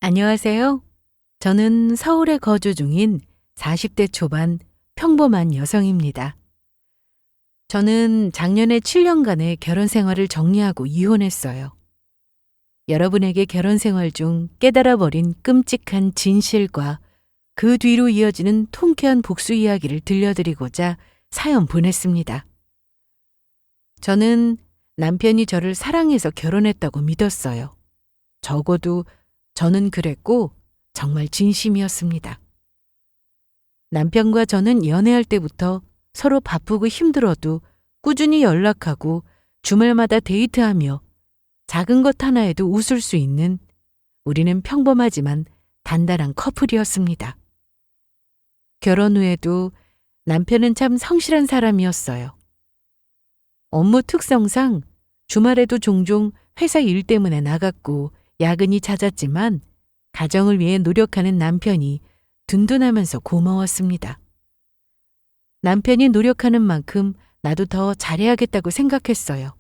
안녕하세요. 저는 서울에 거주 중인 40대 초반 평범한 여성입니다. 저는 작년에 7년간의 결혼 생활을 정리하고 이혼했어요. 여러분에게 결혼 생활 중 깨달아버린 끔찍한 진실과 그 뒤로 이어지는 통쾌한 복수 이야기를 들려드리고자 사연 보냈습니다. 저는 남편이 저를 사랑해서 결혼했다고 믿었어요. 적어도 저는 그랬고 정말 진심이었습니다. 남편과 저는 연애할 때부터 서로 바쁘고 힘들어도 꾸준히 연락하고 주말마다 데이트하며 작은 것 하나에도 웃을 수 있는 우리는 평범하지만 단단한 커플이었습니다. 결혼 후에도 남편은 참 성실한 사람이었어요. 업무 특성상 주말에도 종종 회사 일 때문에 나갔고 야근이 잦았지만 가정을 위해 노력하는 남편이 든든하면서 고마웠습니다. 남편이 노력하는 만큼 나도 더 잘해야겠다고 생각했어요.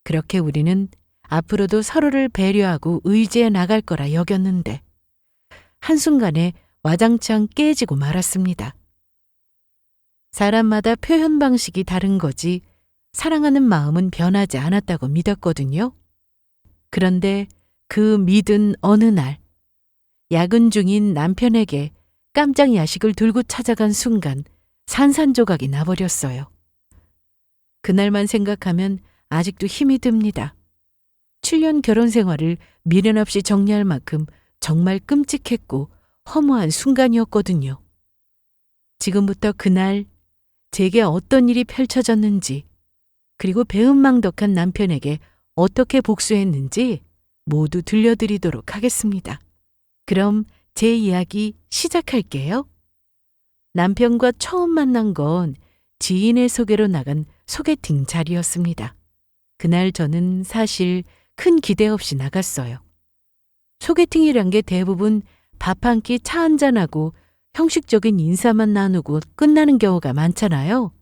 그렇게 우리는 앞으로도 서로를 배려하고 의지해 나갈 거라 여겼는데 한순간에 와장창 깨지고 말았습니다. 사람마다 표현 방식이 다른 거지 사랑하는 마음은 변하지 않았다고 믿었거든요. 그런데 그 믿은 어느 날 야근 중인 남편에게 깜짝 야식을 들고 찾아간 순간 산산조각이 나버렸어요. 그날만 생각하면 아직도 힘이 듭니다. 7년 결혼 생활을 미련 없이 정리할 만큼 정말 끔찍했고 허무한 순간이었거든요. 지금부터 그날 제게 어떤 일이 펼쳐졌는지 그리고 배은망덕한 남편에게 어떻게 복수했는지 모두 들려드리도록 하겠습니다. 그럼 제 이야기 시작할게요. 남편과 처음 만난 건 지인의 소개로 나간 소개팅 자리였습니다. 그날 저는 사실 큰 기대 없이 나갔어요. 소개팅이란 게 대부분 밥 한 끼 차 한잔하고 형식적인 인사만 나누고 끝나는 경우가 많잖아요.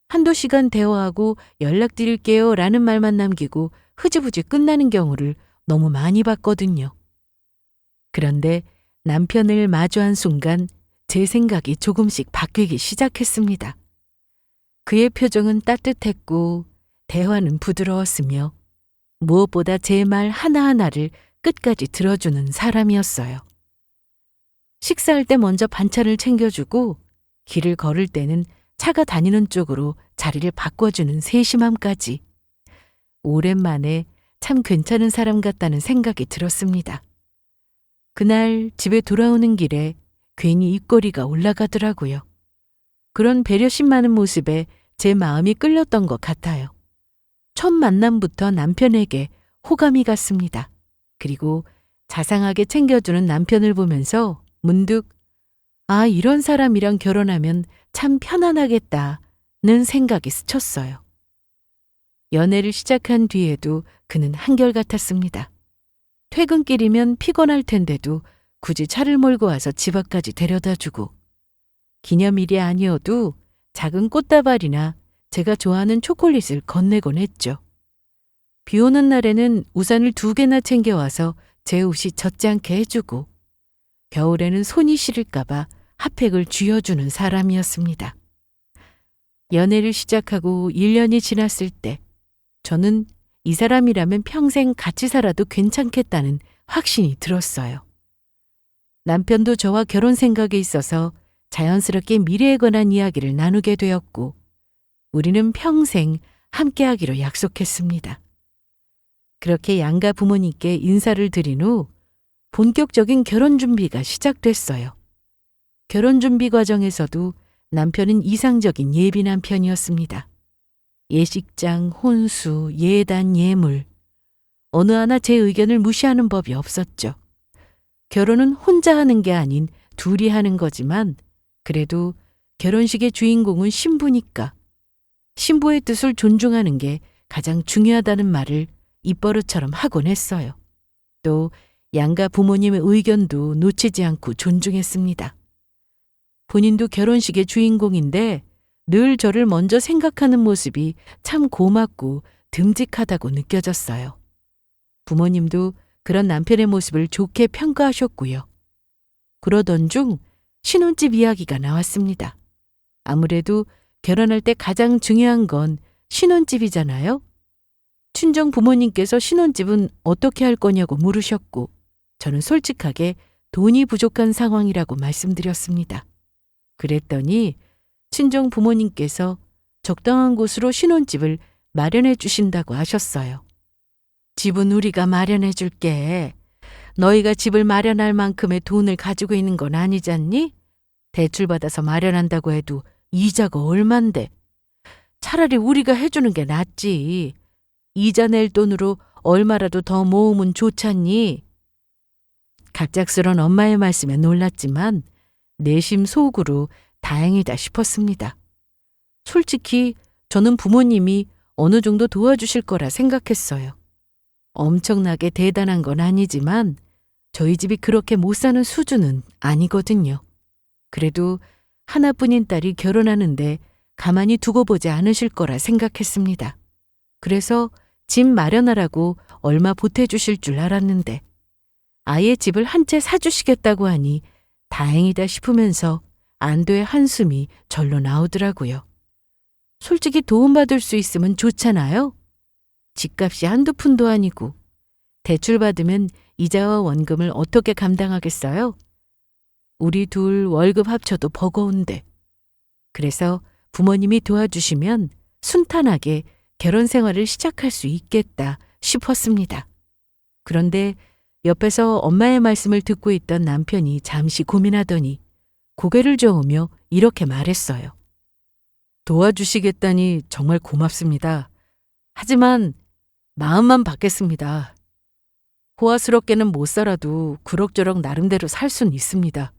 한두 시간 대화하고 연락드릴게요 라는 말만 남기고 흐지부지 끝나는 경우를 너무 많이 봤거든요. 그런데 남편을 마주한 순간 제 생각이 조금씩 바뀌기 시작했습니다. 그의 표정은 따뜻했고 대화는 부드러웠으며 무엇보다 제 말 하나하나를 끝까지 들어주는 사람이었어요. 식사할 때 먼저 반찬을 챙겨주고 길을 걸을 때는 차가 다니는 쪽으로 자리를 바꿔주는 세심함까지 오랜만에 참 괜찮은 사람 같다는 생각이 들었습니다. 그날 집에 돌아오는 길에 괜히 입꼬리가 올라가더라고요. 그런 배려심 많은 모습에 제 마음이 끌렸던 것 같아요. 첫 만남부터 남편에게 호감이 갔습니다. 그리고 자상하게 챙겨주는 남편을 보면서 문득 이런 사람이랑 결혼하면 참 편안하겠다는 생각이 스쳤어요. 연애를 시작한 뒤에도 그는 한결같았습니다. 퇴근길이면 피곤할 텐데도 굳이 차를 몰고 와서 집 앞까지 데려다주고 기념일이 아니어도 작은 꽃다발이나 제가 좋아하는 초콜릿을 건네곤 했죠. 비 오는 날에는 우산을 2개나 챙겨와서 제 옷이 젖지 않게 해주고 겨울에는 손이 시릴까봐 핫팩을 쥐어주는 사람이었습니다. 연애를 시작하고 1년이 지났을 때 저는 이 사람이라면 평생 같이 살아도 괜찮겠다는 확신이 들었어요. 남편도 저와 결혼 생각에 있어서 자연스럽게 미래에 관한 이야기를 나누게 되었고 우리는 평생 함께하기로 약속했습니다. 그렇게 양가 부모님께 인사를 드린 후 본격적인 결혼 준비가 시작됐어요. 결혼 준비 과정에서도 남편은 이상적인 예비 남편이었습니다. 예식장, 혼수, 예단, 예물 어느 하나 제 의견을 무시하는 법이 없었죠. 결혼은 혼자 하는 게 아닌 둘이 하는 거지만 그래도 결혼식의 주인공은 신부니까 신부의 뜻을 존중하는 게 가장 중요하다는 말을 입버릇처럼 하곤 했어요. 또 양가 부모님의 의견도 놓치지 않고 존중했습니다. 본인도 결혼식의 주인공인데 늘 저를 먼저 생각하는 모습이 참 고맙고 듬직하다고 느껴졌어요. 부모님도 그런 남편의 모습을 좋게 평가하셨고요. 그러던 중 신혼집 이야기가 나왔습니다. 아무래도 결혼할 때 가장 중요한 건 신혼집이잖아요. 친정 부모님께서 신혼집은 어떻게 할 거냐고 물으셨고, 저는 솔직하게 돈이 부족한 상황이라고 말씀드렸습니다. 그랬더니 친정 부모님께서 적당한 곳으로 신혼집을 마련해 주신다고 하셨어요. 집은 우리가 마련해 줄게. 너희가 집을 마련할 만큼의 돈을 가지고 있는 건 아니잖니? 대출받아서 마련한다고 해도 이자가 얼만데. 차라리 우리가 해주는 게 낫지. 이자 낼 돈으로 얼마라도 더 모으면 좋잖니? 갑작스런 엄마의 말씀에 놀랐지만 내심 속으로 다행이다 싶었습니다. 솔직히 저는 부모님이 어느 정도 도와주실 거라 생각했어요. 엄청나게 대단한 건 아니지만 저희 집이 그렇게 못 사는 수준은 아니거든요. 그래도 하나뿐인 딸이 결혼하는데 가만히 두고 보지 않으실 거라 생각했습니다. 그래서 집 마련하라고 얼마 보태주실 줄 알았는데 아예 집을 한 채 사주시겠다고 하니 다행이다 싶으면서 안도의 한숨이 절로 나오더라고요. 솔직히 도움받을 수 있으면 좋잖아요. 집값이 한두 푼도 아니고 대출받으면 이자와 원금을 어떻게 감당하겠어요? 우리 둘 월급 합쳐도 버거운데. 그래서 부모님이 도와주시면 순탄하게 결혼 생활을 시작할 수 있겠다 싶었습니다. 그런데 옆에서 엄마의 말씀을 듣고 있던 남편이 잠시 고민하더니 고개를 저으며 이렇게 말했어요. 도와주시겠다니 정말 고맙습니다. 하지만 마음만 받겠습니다. 호화스럽게는 못 살아도 그럭저럭 나름대로 살 수는 있습니다.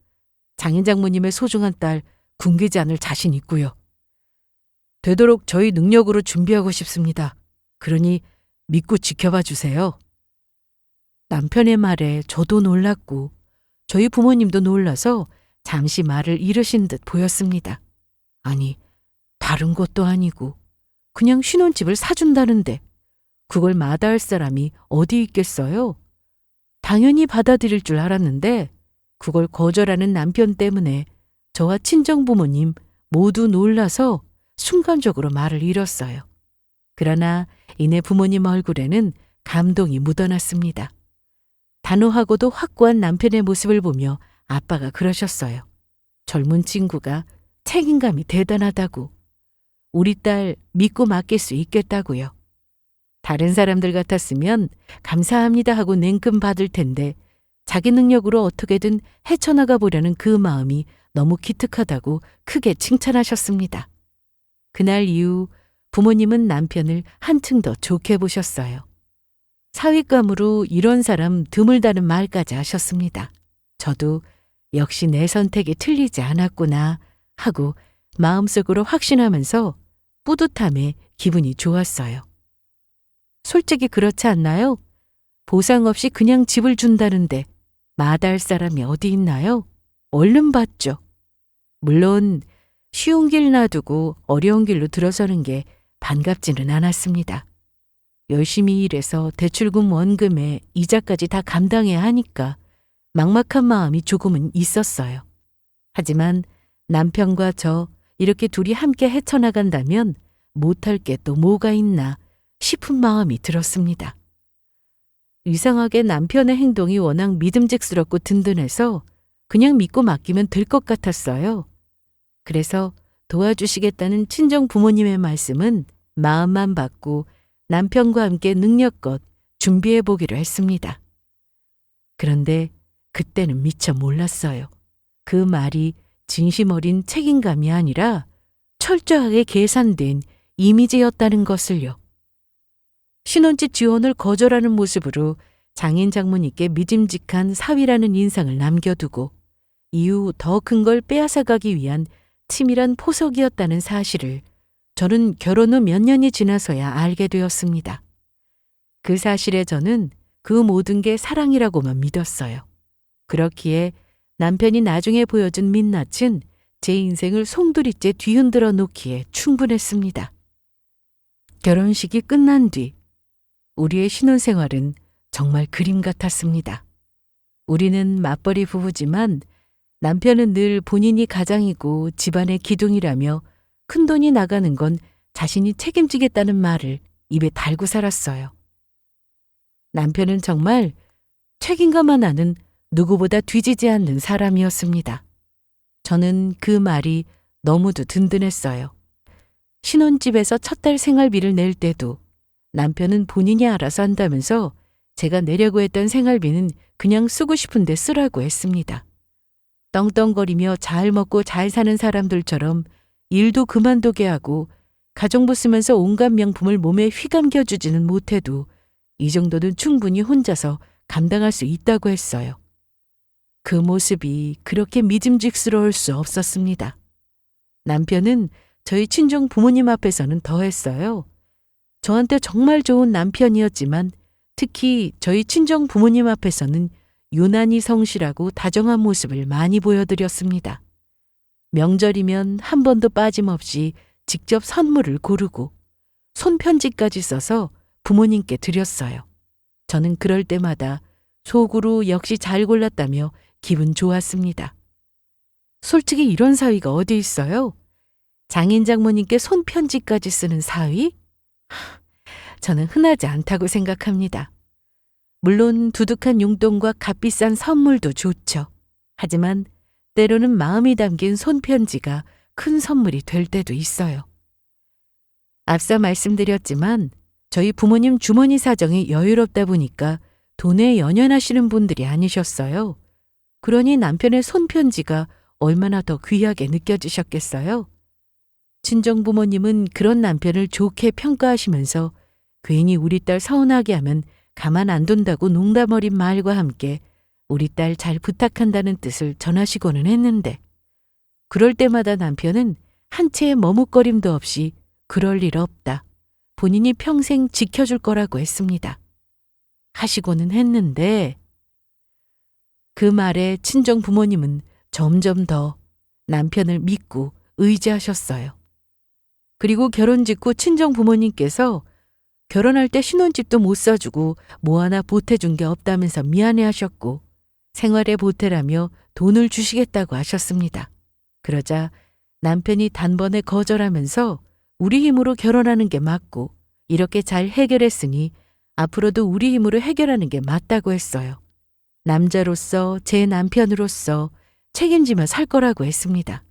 장인 장모님의 소중한 딸 굶기지 않을 자신 있고요. 되도록 저희 능력으로 준비하고 싶습니다. 그러니 믿고 지켜봐 주세요. 남편의 말에 저도 놀랐고 저희 부모님도 놀라서 잠시 말을 잃으신 듯 보였습니다. 아니, 다른 것도 아니고 그냥 신혼집을 사준다는데 그걸 마다할 사람이 어디 있겠어요? 당연히 받아들일 줄 알았는데 그걸 거절하는 남편 때문에 저와 친정부모님 모두 놀라서 순간적으로 말을 잃었어요. 그러나 이내 부모님 얼굴에는 감동이 묻어났습니다. 단호하고도 확고한 남편의 모습을 보며 아빠가 그러셨어요. 젊은 친구가 책임감이 대단하다고. 우리 딸 믿고 맡길 수 있겠다고요. 다른 사람들 같았으면 감사합니다 하고 냉큼 받을 텐데 자기 능력으로 어떻게든 헤쳐나가 보려는 그 마음이 너무 기특하다고 크게 칭찬하셨습니다. 그날 이후 부모님은 남편을 한층 더 좋게 보셨어요. 사윗감으로 이런 사람 드물다는 말까지 하셨습니다. 저도 역시 내 선택이 틀리지 않았구나 하고 마음속으로 확신하면서 뿌듯함에 기분이 좋았어요. 솔직히 그렇지 않나요? 보상 없이 그냥 집을 준다는데 마다할 사람이 어디 있나요? 얼른 받죠. 물론 쉬운 길 놔두고 어려운 길로 들어서는 게 반갑지는 않았습니다. 열심히 일해서 대출금 원금에 이자까지 다 감당해야 하니까 막막한 마음이 조금은 있었어요. 하지만 남편과 저 이렇게 둘이 함께 헤쳐나간다면 못할 게 또 뭐가 있나 싶은 마음이 들었습니다. 이상하게 남편의 행동이 워낙 믿음직스럽고 든든해서 그냥 믿고 맡기면 될 것 같았어요. 그래서 도와주시겠다는 친정 부모님의 말씀은 마음만 받고 남편과 함께 능력껏 준비해 보기로 했습니다. 그런데 그때는 미처 몰랐어요. 그 말이 진심 어린 책임감이 아니라 철저하게 계산된 이미지였다는 것을요. 신혼집 지원을 거절하는 모습으로 장인 장모님께 믿음직한 사위라는 인상을 남겨두고 이후 더 큰 걸 빼앗아가기 위한 치밀한 포석이었다는 사실을 저는 결혼 후 몇 년이 지나서야 알게 되었습니다. 그 사실에 저는 그 모든 게 사랑이라고만 믿었어요. 그렇기에 남편이 나중에 보여준 민낯은 제 인생을 송두리째 뒤흔들어 놓기에 충분했습니다. 결혼식이 끝난 뒤 우리의 신혼생활은 정말 그림 같았습니다. 우리는 맞벌이 부부지만 남편은 늘 본인이 가장이고 집안의 기둥이라며 큰돈이 나가는 건 자신이 책임지겠다는 말을 입에 달고 살았어요. 남편은 정말 책임감 하나는 누구보다 뒤지지 않는 사람이었습니다. 저는 그 말이 너무도 든든했어요. 신혼집에서 첫 달 생활비를 낼 때도 남편은 본인이 알아서 한다면서 제가 내려고 했던 생활비는 그냥 쓰고 싶은데 쓰라고 했습니다. 떵떵거리며 잘 먹고 잘 사는 사람들처럼 일도 그만두게 하고 가정부 쓰면서 온갖 명품을 몸에 휘감겨 주지는 못해도 이 정도는 충분히 혼자서 감당할 수 있다고 했어요. 그 모습이 그렇게 믿음직스러울 수 없었습니다. 남편은 저희 친정 부모님 앞에서는 더했어요. 저한테 정말 좋은 남편이었지만 특히 저희 친정 부모님 앞에서는 유난히 성실하고 다정한 모습을 많이 보여드렸습니다. 명절이면 한 번도 빠짐없이 직접 선물을 고르고 손편지까지 써서 부모님께 드렸어요. 저는 그럴 때마다 속으로 역시 잘 골랐다며 기분 좋았습니다. 솔직히 이런 사위가 어디 있어요? 장인 장모님께 손편지까지 쓰는 사위? 저는 흔하지 않다고 생각합니다. 물론 두둑한 용돈과 값비싼 선물도 좋죠. 하지만 때로는 마음이 담긴 손편지가 큰 선물이 될 때도 있어요. 앞서 말씀드렸지만 저희 부모님 주머니 사정이 여유롭다 보니까 돈에 연연하시는 분들이 아니셨어요. 그러니 남편의 손편지가 얼마나 더 귀하게 느껴지셨겠어요? 친정부모님은 그런 남편을 좋게 평가하시면서 괜히 우리 딸 서운하게 하면 가만 안 둔다고 농담 어린 말과 함께 우리 딸 잘 부탁한다는 뜻을 전하시고는 했는데 그럴 때마다 남편은 한 채의 머뭇거림도 없이 그럴 일 없다. 본인이 평생 지켜줄 거라고 했습니다. 하시고는 했는데 그 말에 친정 부모님은 점점 더 남편을 믿고 의지하셨어요. 그리고 결혼 직후 친정 부모님께서 결혼할 때 신혼집도 못 사주고 뭐 하나 보태준 게 없다면서 미안해하셨고 생활에 보태라며 돈을 주시겠다고 하셨습니다. 그러자 남편이 단번에 거절하면서 우리 힘으로 결혼하는 게 맞고 이렇게 잘 해결했으니 앞으로도 우리 힘으로 해결하는 게 맞다고 했어요. 남자로서 제 남편으로서 책임지며 살 거라고 했습니다.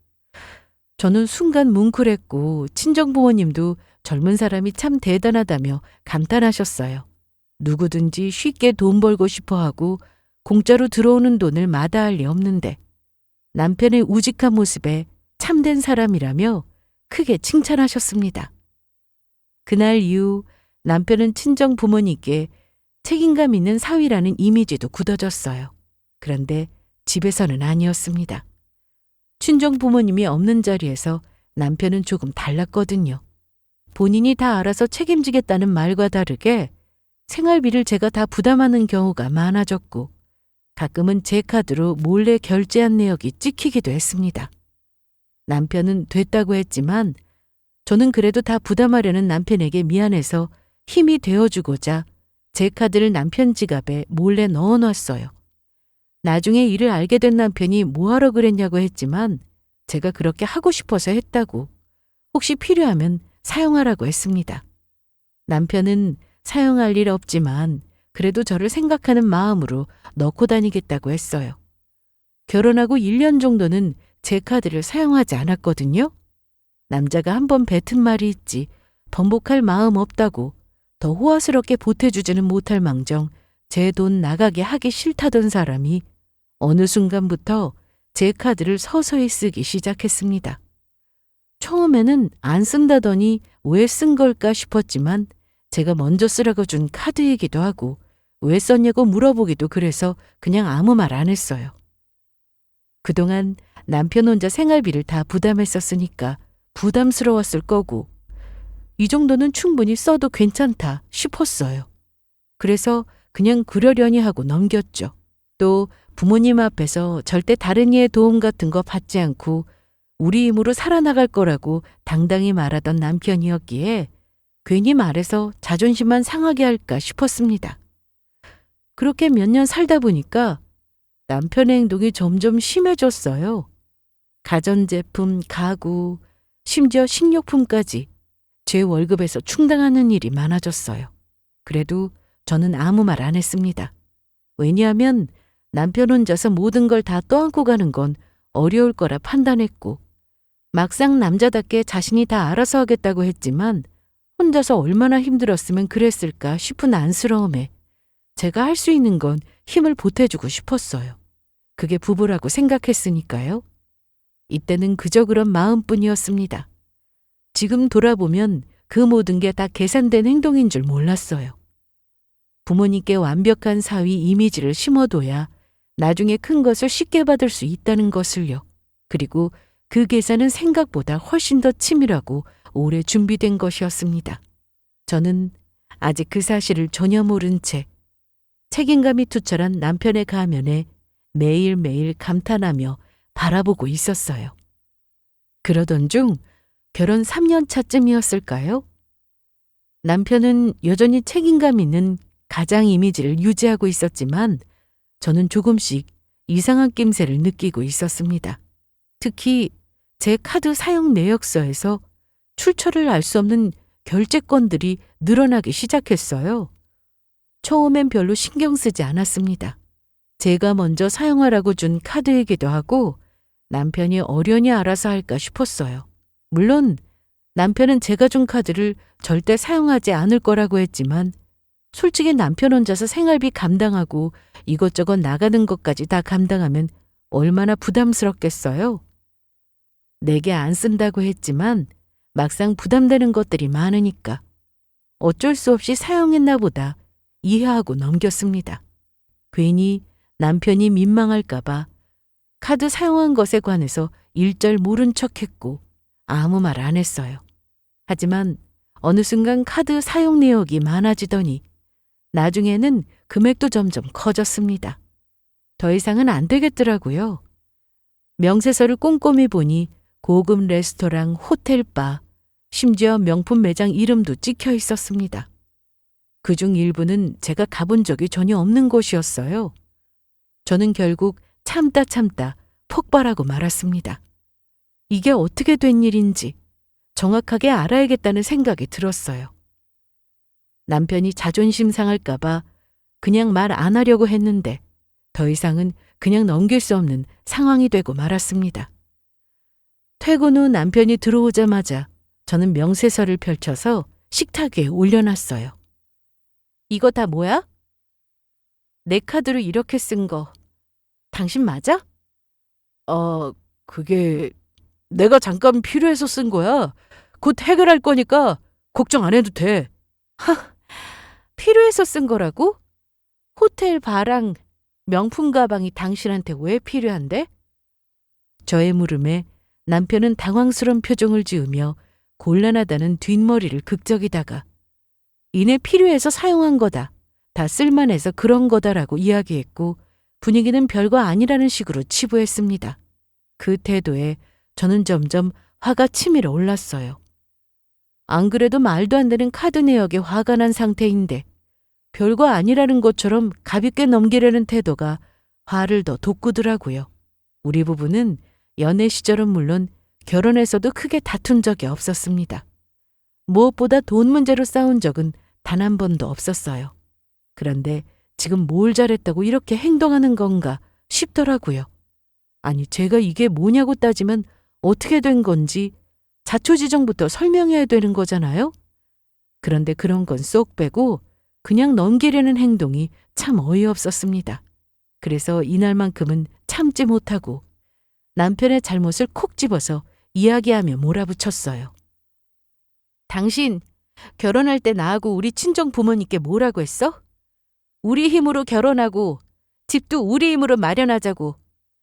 저는 순간 뭉클했고 친정부모님도 젊은 사람이 참 대단하다며 감탄하셨어요. 누구든지 쉽게 돈 벌고 싶어 하고 공짜로 들어오는 돈을 마다할 리 없는데 남편의 우직한 모습에 참된 사람이라며 크게 칭찬하셨습니다. 그날 이후 남편은 친정 부모님께 책임감 있는 사위라는 이미지도 굳어졌어요. 그런데 집에서는 아니었습니다. 친정 부모님이 없는 자리에서 남편은 조금 달랐거든요. 본인이 다 알아서 책임지겠다는 말과 다르게 생활비를 제가 다 부담하는 경우가 많아졌고 가끔은 제 카드로 몰래 결제한 내역이 찍히기도 했습니다. 남편은 됐다고 했지만 저는 그래도 다 부담하려는 남편에게 미안해서 힘이 되어주고자 제 카드를 남편 지갑에 몰래 넣어놨어요. 나중에 이를 알게 된 남편이 뭐하러 그랬냐고 했지만 제가 그렇게 하고 싶어서 했다고 혹시 필요하면 사용하라고 했습니다. 남편은 사용할 일 없지만 그래도 저를 생각하는 마음으로 넣고 다니겠다고 했어요. 결혼하고 1년 정도는 제 카드를 사용하지 않았거든요. 남자가 한번 뱉은 말이 있지 번복할 마음 없다고 더 호화스럽게 보태주지는 못할 망정 제 돈 나가게 하기 싫다던 사람이 어느 순간부터 제 카드를 서서히 쓰기 시작했습니다. 처음에는 안 쓴다더니 왜 쓴 걸까 싶었지만 제가 먼저 쓰라고 준 카드이기도 하고 왜 썼냐고 물어보기도 그래서 그냥 아무 말 안 했어요. 그동안 남편 혼자 생활비를 다 부담했었으니까 부담스러웠을 거고 이 정도는 충분히 써도 괜찮다 싶었어요. 그래서 그냥 그러려니 하고 넘겼죠. 또 부모님 앞에서 절대 다른 이의 도움 같은 거 받지 않고 우리 힘으로 살아나갈 거라고 당당히 말하던 남편이었기에 괜히 말해서 자존심만 상하게 할까 싶었습니다. 그렇게 몇 년 살다 보니까 남편의 행동이 점점 심해졌어요. 가전제품, 가구, 심지어 식료품까지 제 월급에서 충당하는 일이 많아졌어요. 그래도 저는 아무 말 안 했습니다. 왜냐하면 남편 혼자서 모든 걸 다 떠안고 가는 건 어려울 거라 판단했고, 막상 남자답게 자신이 다 알아서 하겠다고 했지만 혼자서 얼마나 힘들었으면 그랬을까 싶은 안쓰러움에 제가 할 수 있는 건 힘을 보태주고 싶었어요. 그게 부부라고 생각했으니까요. 이때는 그저 그런 마음뿐이었습니다. 지금 돌아보면 그 모든 게 다 계산된 행동인 줄 몰랐어요. 부모님께 완벽한 사위 이미지를 심어둬야 나중에 큰 것을 쉽게 받을 수 있다는 것을요. 그리고 그 계산은 생각보다 훨씬 더 치밀하고 오래 준비된 것이었습니다. 저는 아직 그 사실을 전혀 모른 채 책임감이 투철한 남편의 가면에 매일매일 감탄하며 바라보고 있었어요. 그러던 중 결혼 3년 차쯤이었을까요? 남편은 여전히 책임감 있는 가장 이미지를 유지하고 있었지만 저는 조금씩 이상한 낌새를 느끼고 있었습니다. 특히 제 카드 사용 내역서에서 출처를 알 수 없는 결제건들이 늘어나기 시작했어요. 처음엔 별로 신경 쓰지 않았습니다. 제가 먼저 사용하라고 준 카드이기도 하고 남편이 어련히 알아서 할까 싶었어요. 물론 남편은 제가 준 카드를 절대 사용하지 않을 거라고 했지만 솔직히 남편 혼자서 생활비 감당하고 이것저것 나가는 것까지 다 감당하면 얼마나 부담스럽겠어요. 내게 안 쓴다고 했지만 막상 부담되는 것들이 많으니까 어쩔 수 없이 사용했나 보다 이해하고 넘겼습니다. 괜히 남편이 민망할까봐 카드 사용한 것에 관해서 일절 모른 척했고 아무 말 안 했어요. 하지만 어느 순간 카드 사용 내역이 많아지더니 나중에는 금액도 점점 커졌습니다. 더 이상은 안 되겠더라고요. 명세서를 꼼꼼히 보니 고급 레스토랑, 호텔, 바, 심지어 명품 매장 이름도 찍혀 있었습니다. 그중 일부는 제가 가본 적이 전혀 없는 곳이었어요. 저는 결국 참다 폭발하고 말았습니다. 이게 어떻게 된 일인지 정확하게 알아야겠다는 생각이 들었어요. 남편이 자존심 상할까봐 그냥 말 안 하려고 했는데 더 이상은 그냥 넘길 수 없는 상황이 되고 말았습니다. 퇴근 후 남편이 들어오자마자 저는 명세서를 펼쳐서 식탁 위에 올려놨어요. 이거 다 뭐야? 내 카드로 이렇게 쓴 거 당신 맞아? 그게 내가 잠깐 필요해서 쓴 거야. 곧 해결할 거니까 걱정 안 해도 돼. 필요해서 쓴 거라고? 호텔 바랑 명품 가방이 당신한테 왜 필요한데? 저의 물음에 남편은 당황스러운 표정을 지으며 곤란하다는 뒷머리를 극적이다가 이내 필요해서 사용한 거다. 다 쓸만해서 그런 거다라고 이야기했고 분위기는 별거 아니라는 식으로 치부했습니다. 그 태도에 저는 점점 화가 치밀어 올랐어요. 안 그래도 말도 안 되는 카드 내역에 화가 난 상태인데 별거 아니라는 것처럼 가볍게 넘기려는 태도가 화를 더 돋구더라고요. 우리 부부는 연애 시절은 물론 결혼해서도 크게 다툰 적이 없었습니다. 무엇보다 돈 문제로 싸운 적은 단 한 번도 없었어요. 그런데 지금 뭘 잘했다고 이렇게 행동하는 건가 싶더라고요. 아니, 제가 이게 뭐냐고 따지면 어떻게 된 건지 자초지종부터 설명해야 되는 거잖아요? 그런데 그런 건 쏙 빼고 그냥 넘기려는 행동이 참 어이없었습니다. 그래서 이날만큼은 참지 못하고 남편의 잘못을 콕 집어서 이야기하며 몰아붙였어요. 당신 결혼할 때 나하고 우리 친정 부모님께 뭐라고 했어? 우리 힘으로 결혼하고 집도 우리 힘으로 마련하자고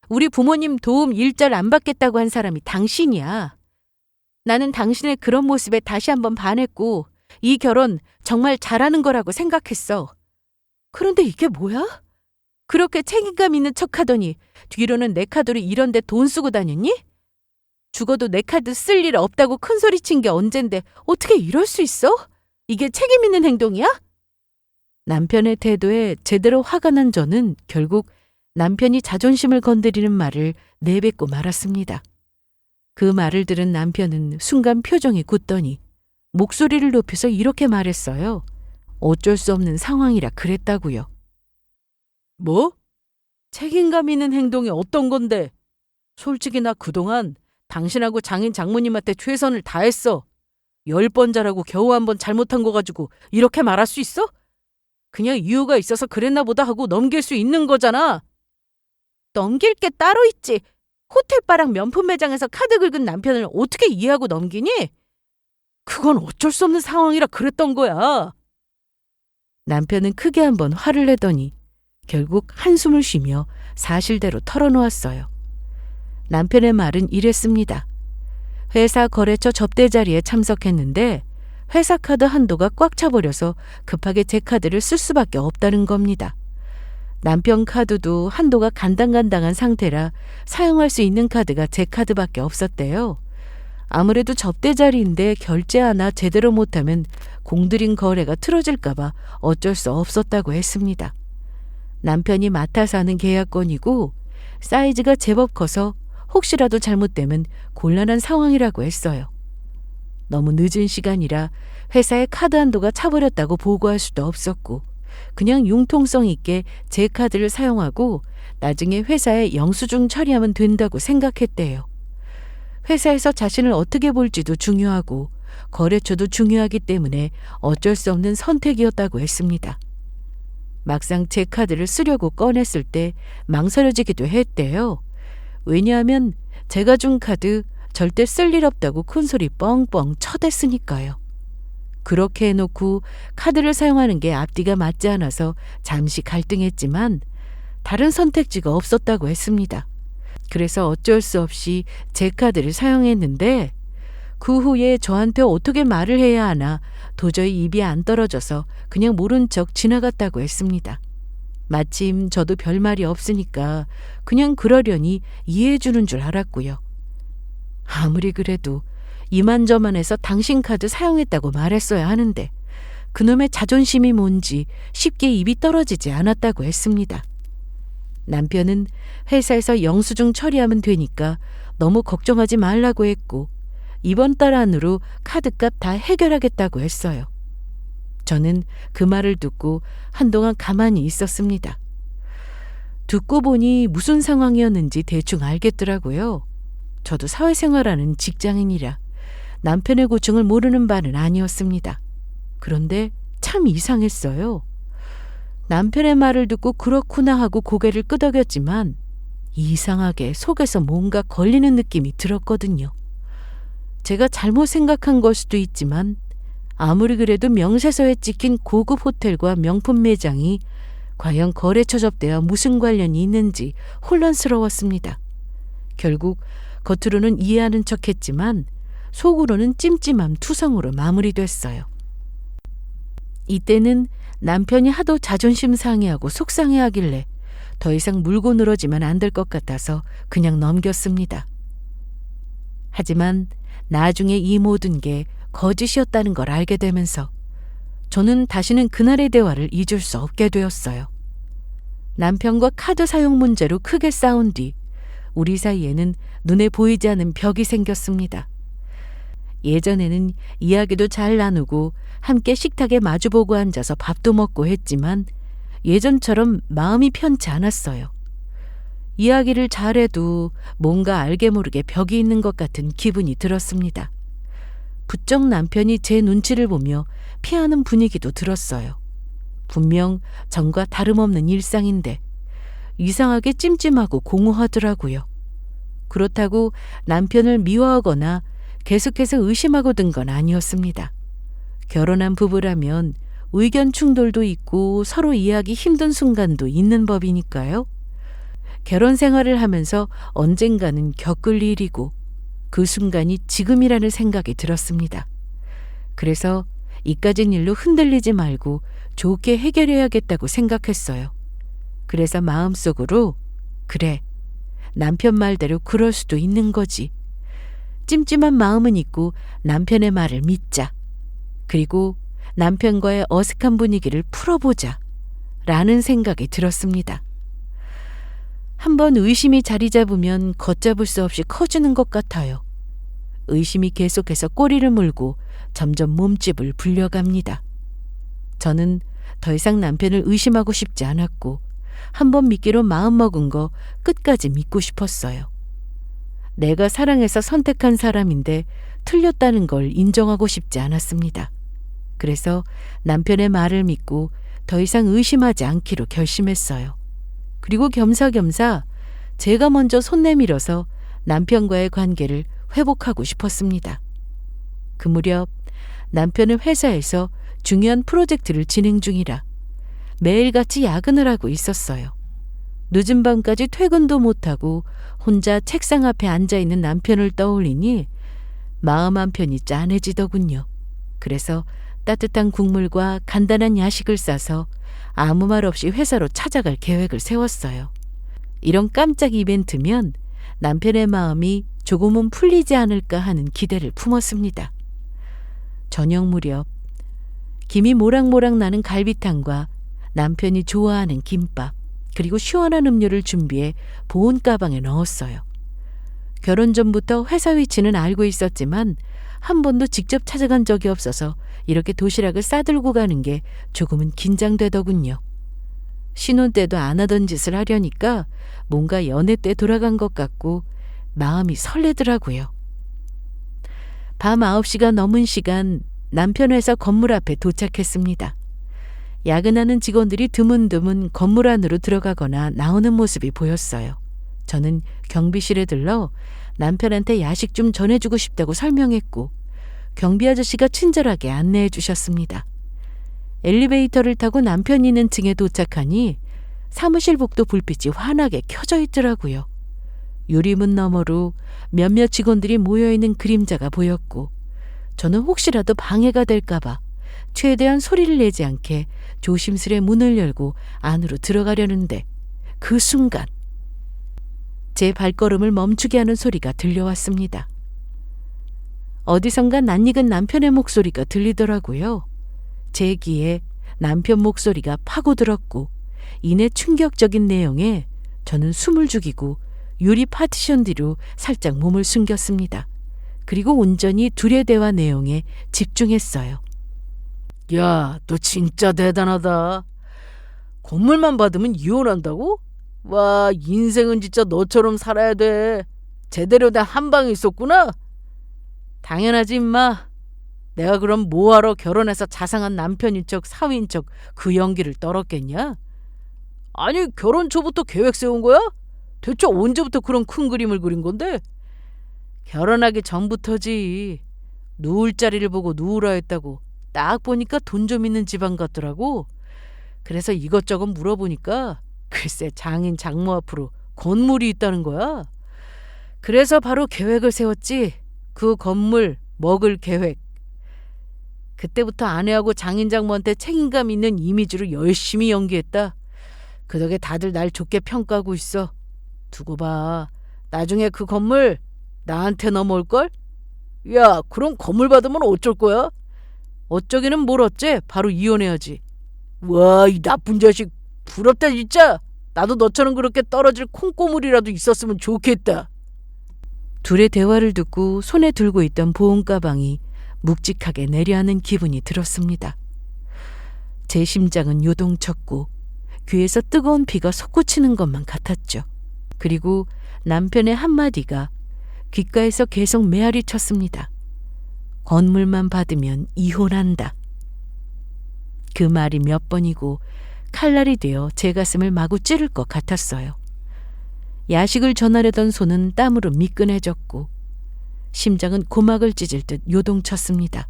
우리 부모님 도움 일절 안 받겠다고 한 사람이 당신이야. 나는 당신의 그런 모습에 다시 한번 반했고 이 결혼 정말 잘하는 거라고 생각했어. 그런데 이게 뭐야? 그렇게 책임감 있는 척하더니 뒤로는 내 카드로 이런 데 돈 쓰고 다녔니? 죽어도 내 카드 쓸 일 없다고 큰소리 친 게 언젠데 어떻게 이럴 수 있어? 이게 책임 있는 행동이야? 남편의 태도에 제대로 화가 난 저는 결국 남편이 자존심을 건드리는 말을 내뱉고 말았습니다. 그 말을 들은 남편은 순간 표정이 굳더니 목소리를 높여서 이렇게 말했어요. 어쩔 수 없는 상황이라 그랬다고요. 뭐? 책임감 있는 행동이 어떤 건데? 솔직히 나 그동안 당신하고 장인 장모님한테 최선을 다했어. 10번 잘하고 겨우 한 번 잘못한 거 가지고 이렇게 말할 수 있어? 그냥 이유가 있어서 그랬나 보다 하고 넘길 수 있는 거잖아. 넘길 게 따로 있지. 호텔바랑 명품 매장에서 카드 긁은 남편을 어떻게 이해하고 넘기니? 그건 어쩔 수 없는 상황이라 그랬던 거야. 남편은 크게 한번 화를 내더니 결국 한숨을 쉬며 사실대로 털어놓았어요. 남편의 말은 이랬습니다. 회사 거래처 접대 자리에 참석했는데 회사 카드 한도가 꽉 차버려서 급하게 제 카드를 쓸 수밖에 없다는 겁니다. 남편 카드도 한도가 간당간당한 상태라 사용할 수 있는 카드가 제 카드밖에 없었대요. 아무래도 접대 자리인데 결제 하나 제대로 못하면 공들인 거래가 틀어질까봐 어쩔 수 없었다고 했습니다. 남편이 맡아서 하는 계약건이고 사이즈가 제법 커서 혹시라도 잘못되면 곤란한 상황이라고 했어요. 너무 늦은 시간이라 회사에 카드 한도가 차버렸다고 보고할 수도 없었고 그냥 융통성 있게 제 카드를 사용하고 나중에 회사에 영수증 처리하면 된다고 생각했대요. 회사에서 자신을 어떻게 볼지도 중요하고 거래처도 중요하기 때문에 어쩔 수 없는 선택이었다고 했습니다. 막상 제 카드를 쓰려고 꺼냈을 때 망설여지기도 했대요. 왜냐하면 제가 준 카드 절대 쓸 일 없다고 큰소리 뻥뻥 쳐댔으니까요. 그렇게 해놓고 카드를 사용하는 게 앞뒤가 맞지 않아서 잠시 갈등했지만 다른 선택지가 없었다고 했습니다. 그래서 어쩔 수 없이 제 카드를 사용했는데 그 후에 저한테 어떻게 말을 해야 하나 도저히 입이 안 떨어져서 그냥 모른 척 지나갔다고 했습니다. 마침 저도 별말이 없으니까 그냥 그러려니 이해해 주는 줄 알았고요. 아무리 그래도 이만저만해서 당신 카드 사용했다고 말했어야 하는데 그놈의 자존심이 뭔지 쉽게 입이 떨어지지 않았다고 했습니다. 남편은 회사에서 영수증 처리하면 되니까 너무 걱정하지 말라고 했고 이번 달 안으로 카드값 다 해결하겠다고 했어요. 저는 그 말을 듣고 한동안 가만히 있었습니다. 듣고 보니 무슨 상황이었는지 대충 알겠더라고요. 저도 사회생활하는 직장인이라 남편의 고충을 모르는 바는 아니었습니다. 그런데 참 이상했어요. 남편의 말을 듣고 그렇구나 하고 고개를 끄덕였지만 이상하게 속에서 뭔가 걸리는 느낌이 들었거든요. 제가 잘못 생각한 걸 수도 있지만 아무리 그래도 명세서에 찍힌 고급 호텔과 명품 매장이 과연 거래처 접대와 무슨 관련이 있는지 혼란스러웠습니다. 결국 겉으로는 이해하는 척했지만 속으로는 찜찜함 투성으로 마무리됐어요. 이때는 남편이 하도 자존심 상해하고 속상해하길래 더 이상 물고 늘어지면 안 될 것 같아서 그냥 넘겼습니다. 하지만 나중에 이 모든 게 거짓이었다는 걸 알게 되면서 저는 다시는 그날의 대화를 잊을 수 없게 되었어요. 남편과 카드 사용 문제로 크게 싸운 뒤 우리 사이에는 눈에 보이지 않는 벽이 생겼습니다. 예전에는 이야기도 잘 나누고 함께 식탁에 마주보고 앉아서 밥도 먹고 했지만 예전처럼 마음이 편치 않았어요. 이야기를 잘해도 뭔가 알게 모르게 벽이 있는 것 같은 기분이 들었습니다. 부쩍 남편이 제 눈치를 보며 피하는 분위기도 들었어요. 분명 전과 다름없는 일상인데 이상하게 찜찜하고 공허하더라고요. 그렇다고 남편을 미워하거나 계속해서 의심하고 든 건 아니었습니다. 결혼한 부부라면 의견 충돌도 있고 서로 이해하기 힘든 순간도 있는 법이니까요. 결혼 생활을 하면서 언젠가는 겪을 일이고 그 순간이 지금이라는 생각이 들었습니다. 그래서 이까진 일로 흔들리지 말고 좋게 해결해야겠다고 생각했어요. 그래서 마음속으로 그래, 남편 말대로 그럴 수도 있는 거지. 찜찜한 마음은 있고 남편의 말을 믿자. 그리고 남편과의 어색한 분위기를 풀어보자 라는 생각이 들었습니다. 한번 의심이 자리 잡으면 걷잡을 수 없이 커지는 것 같아요. 의심이 계속해서 꼬리를 물고 점점 몸집을 불려갑니다. 저는 더 이상 남편을 의심하고 싶지 않았고 한번 믿기로 마음먹은 거 끝까지 믿고 싶었어요. 내가 사랑해서 선택한 사람인데 틀렸다는 걸 인정하고 싶지 않았습니다. 그래서 남편의 말을 믿고 더 이상 의심하지 않기로 결심했어요. 그리고 겸사겸사 제가 먼저 손 내밀어서 남편과의 관계를 회복하고 싶었습니다. 그 무렵 남편은 회사에서 중요한 프로젝트를 진행 중이라 매일같이 야근을 하고 있었어요. 늦은 밤까지 퇴근도 못하고 혼자 책상 앞에 앉아있는 남편을 떠올리니 마음 한편이 짠해지더군요. 그래서 따뜻한 국물과 간단한 야식을 싸서 아무 말 없이 회사로 찾아갈 계획을 세웠어요. 이런 깜짝 이벤트면 남편의 마음이 조금은 풀리지 않을까 하는 기대를 품었습니다. 저녁 무렵 김이 모락모락 나는 갈비탕과 남편이 좋아하는 김밥 그리고 시원한 음료를 준비해 보온 가방에 넣었어요. 결혼 전부터 회사 위치는 알고 있었지만 한 번도 직접 찾아간 적이 없어서 이렇게 도시락을 싸들고 가는 게 조금은 긴장되더군요. 신혼 때도 안 하던 짓을 하려니까 뭔가 연애 때 돌아간 것 같고 마음이 설레더라고요. 밤 9시가 넘은 시간 남편 회사 건물 앞에 도착했습니다. 야근하는 직원들이 드문드문 건물 안으로 들어가거나 나오는 모습이 보였어요. 저는 경비실에 들러 남편한테 야식 좀 전해주고 싶다고 설명했고 경비 아저씨가 친절하게 안내해 주셨습니다. 엘리베이터를 타고 남편이 있는 층에 도착하니 사무실 복도 불빛이 환하게 켜져 있더라고요. 유리문 너머로 몇몇 직원들이 모여있는 그림자가 보였고 저는 혹시라도 방해가 될까봐 최대한 소리를 내지 않게 조심스레 문을 열고 안으로 들어가려는데 그 순간 제 발걸음을 멈추게 하는 소리가 들려왔습니다. 어디선가 낯익은 남편의 목소리가 들리더라고요. 제 귀에 남편 목소리가 파고들었고 이내 충격적인 내용에 저는 숨을 죽이고 유리 파티션 뒤로 살짝 몸을 숨겼습니다. 그리고 온전히 둘의 대화 내용에 집중했어요. 야, 너 진짜 대단하다. 건물만 받으면 이혼한다고? 와, 인생은 진짜 너처럼 살아야 돼. 제대로 된 한방이 있었구나. 당연하지 임마. 내가 그럼 뭐하러 결혼해서 자상한 남편인 척 사위인 척 그 연기를 떨었겠냐? 아니, 결혼 초부터 계획 세운 거야? 대체 언제부터 그런 큰 그림을 그린 건데? 결혼하기 전부터지. 누울 자리를 보고 누우라 했다고. 딱 보니까 돈 좀 있는 집안 같더라고. 그래서 이것저것 물어보니까 글쎄 장인 장모 앞으로 건물이 있다는 거야. 그래서 바로 계획을 세웠지. 그 건물 먹을 계획. 그때부터 아내하고 장인 장모한테 책임감 있는 이미지로 열심히 연기했다. 그 덕에 다들 날 좋게 평가하고 있어. 두고 봐. 나중에 그 건물 나한테 넘어올걸? 야, 그럼 건물 받으면 어쩔 거야? 어쩌기는 뭘 어째? 바로 이혼해야지. 와, 이 나쁜 자식. 부럽다 진짜. 나도 너처럼 그렇게 떨어질 콩고물이라도 있었으면 좋겠다. 둘의 대화를 듣고 손에 들고 있던 보온 가방이 묵직하게 내려앉는 기분이 들었습니다. 제 심장은 요동쳤고 귀에서 뜨거운 피가 솟구치는 것만 같았죠. 그리고 남편의 한마디가 귓가에서 계속 메아리 쳤습니다. 건물만 받으면 이혼한다. 그 말이 몇 번이고 칼날이 되어 제 가슴을 마구 찌를 것 같았어요. 야식을 전하려던 손은 땀으로 미끈해졌고 심장은 고막을 찢을 듯 요동쳤습니다.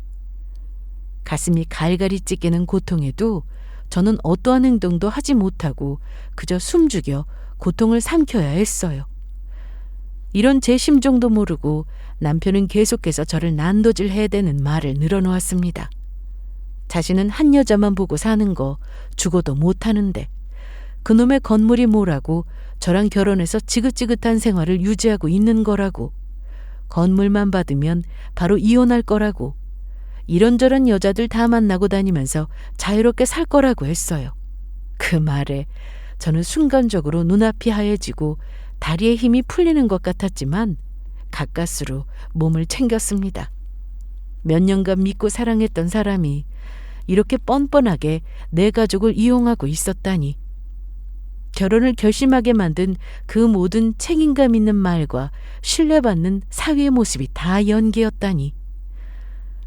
가슴이 갈갈이 찢기는 고통에도 저는 어떠한 행동도 하지 못하고 그저 숨죽여 고통을 삼켜야 했어요. 이런 제 심정도 모르고 남편은 계속해서 저를 난도질해대는 말을 늘어놓았습니다. 자신은 한 여자만 보고 사는 거 죽어도 못하는데 그놈의 건물이 뭐라고 저랑 결혼해서 지긋지긋한 생활을 유지하고 있는 거라고, 건물만 받으면 바로 이혼할 거라고, 이런저런 여자들 다 만나고 다니면서 자유롭게 살 거라고 했어요. 그 말에 저는 순간적으로 눈앞이 하얘지고 다리에 힘이 풀리는 것 같았지만 가까스로 몸을 챙겼습니다. 몇 년간 믿고 사랑했던 사람이 이렇게 뻔뻔하게 내 가족을 이용하고 있었다니. 결혼을 결심하게 만든 그 모든 책임감 있는 말과 신뢰받는 사위의 모습이 다 연기였다니.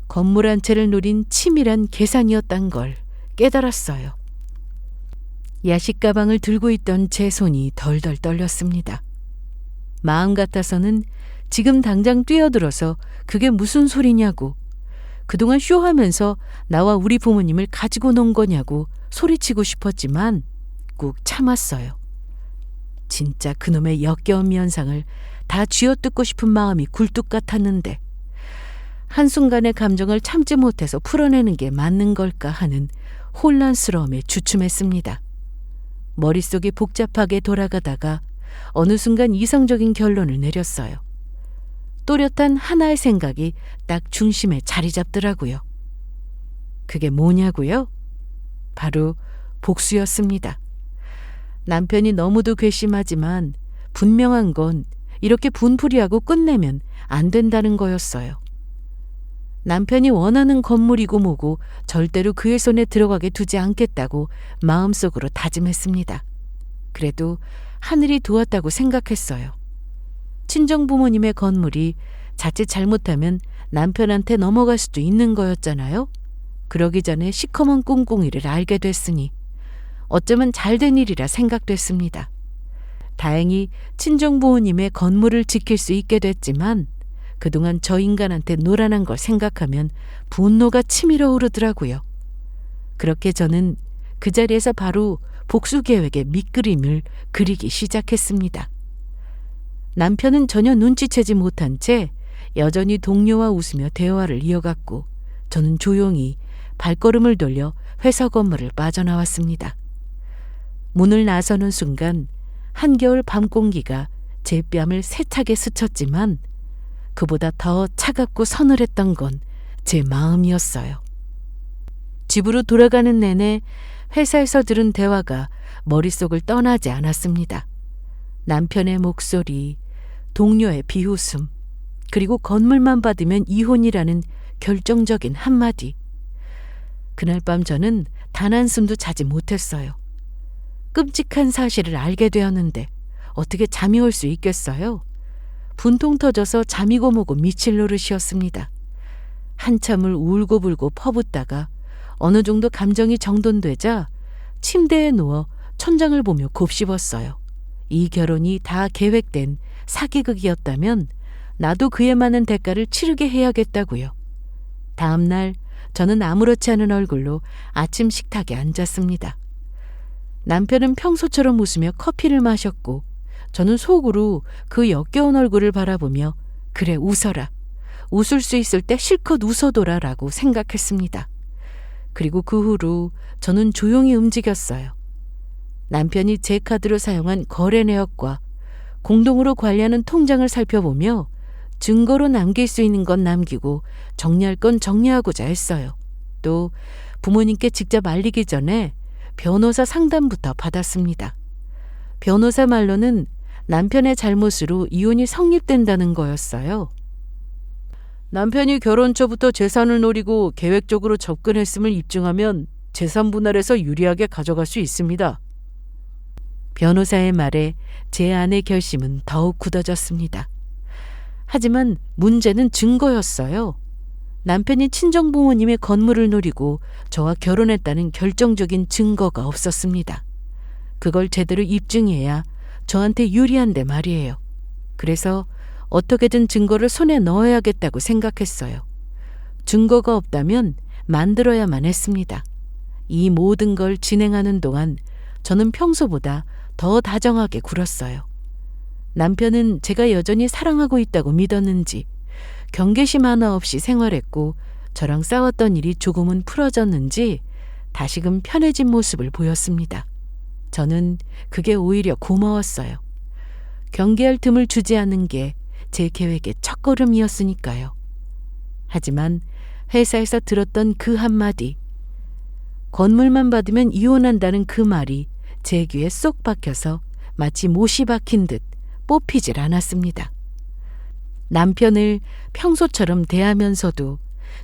건물 한 채를 노린 치밀한 계산이었단 걸 깨달았어요. 야식 가방을 들고 있던 제 손이 덜덜 떨렸습니다. 마음 같아서는 지금 당장 뛰어들어서 그게 무슨 소리냐고, 그동안 쇼하면서 나와 우리 부모님을 가지고 논 거냐고 소리치고 싶었지만 꾹 참았어요. 진짜 그놈의 역겨운 면상을 다 쥐어뜯고 싶은 마음이 굴뚝 같았는데 한순간의 감정을 참지 못해서 풀어내는 게 맞는 걸까 하는 혼란스러움에 주춤했습니다. 머릿속이 복잡하게 돌아가다가 어느 순간 이성적인 결론을 내렸어요. 또렷한 하나의 생각이 딱 중심에 자리 잡더라고요. 그게 뭐냐고요? 바로 복수였습니다. 남편이 너무도 괘씸하지만 분명한 건 이렇게 분풀이하고 끝내면 안 된다는 거였어요. 남편이 원하는 건물이고 뭐고 절대로 그의 손에 들어가게 두지 않겠다고 마음속으로 다짐했습니다. 그래도 하늘이 도왔다고 생각했어요. 친정부모님의 건물이 자칫 잘못하면 남편한테 넘어갈 수도 있는 거였잖아요. 그러기 전에 시커먼 꿍꿍이를 알게 됐으니 어쩌면 잘된 일이라 생각됐습니다. 다행히 친정부모님의 건물을 지킬 수 있게 됐지만 그동안 저 인간한테 노란한 걸 생각하면 분노가 치밀어 오르더라고요. 그렇게 저는 그 자리에서 바로 복수 계획의 밑그림을 그리기 시작했습니다. 남편은 전혀 눈치채지 못한 채 여전히 동료와 웃으며 대화를 이어갔고 저는 조용히 발걸음을 돌려 회사 건물을 빠져나왔습니다. 문을 나서는 순간 한겨울 밤 공기가 제 뺨을 세차게 스쳤지만 그보다 더 차갑고 서늘했던 건 제 마음이었어요. 집으로 돌아가는 내내 회사에서 들은 대화가 머릿속을 떠나지 않았습니다. 남편의 목소리, 동료의 비웃음, 그리고 건물만 받으면 이혼이라는 결정적인 한마디. 그날 밤 저는 단 한숨도 자지 못했어요. 끔찍한 사실을 알게 되었는데 어떻게 잠이 올 수 있겠어요? 분통 터져서 잠이고 뭐고 미칠 노릇이었습니다. 한참을 울고불고 퍼붓다가 어느 정도 감정이 정돈되자 침대에 누워 천장을 보며 곱씹었어요. 이 결혼이 다 계획된 사기극이었다면 나도 그에 맞는 대가를 치르게 해야겠다고요. 다음 날 저는 아무렇지 않은 얼굴로 아침 식탁에 앉았습니다. 남편은 평소처럼 웃으며 커피를 마셨고 저는 속으로 그 역겨운 얼굴을 바라보며 그래 웃어라. 웃을 수 있을 때 실컷 웃어둬라 라고 생각했습니다. 그리고 그 후로 저는 조용히 움직였어요. 남편이 제 카드로 사용한 거래 내역과 공동으로 관리하는 통장을 살펴보며 증거로 남길 수 있는 건 남기고 정리할 건 정리하고자 했어요. 또 부모님께 직접 알리기 전에 변호사 상담부터 받았습니다. 변호사 말로는 남편의 잘못으로 이혼이 성립된다는 거였어요. 남편이 결혼 초부터 재산을 노리고 계획적으로 접근했음을 입증하면 재산 분할에서 유리하게 가져갈 수 있습니다. 변호사의 말에 제 아내 결심은 더욱 굳어졌습니다. 하지만 문제는 증거였어요. 남편이 친정부모님의 건물을 노리고 저와 결혼했다는 결정적인 증거가 없었습니다. 그걸 제대로 입증해야 저한테 유리한데 말이에요. 그래서 어떻게든 증거를 손에 넣어야겠다고 생각했어요. 증거가 없다면 만들어야만 했습니다. 이 모든 걸 진행하는 동안 저는 평소보다 더 다정하게 굴었어요. 남편은 제가 여전히 사랑하고 있다고 믿었는지 경계심 하나 없이 생활했고 저랑 싸웠던 일이 조금은 풀어졌는지 다시금 편해진 모습을 보였습니다. 저는 그게 오히려 고마웠어요. 경계할 틈을 주지 않는 게 제 계획의 첫걸음이었으니까요. 하지만 회사에서 들었던 그 한마디, 건물만 받으면 이혼한다는 그 말이 제 귀에 쏙 박혀서 마치 못이 박힌 듯 뽑히질 않았습니다. 남편을 평소처럼 대하면서도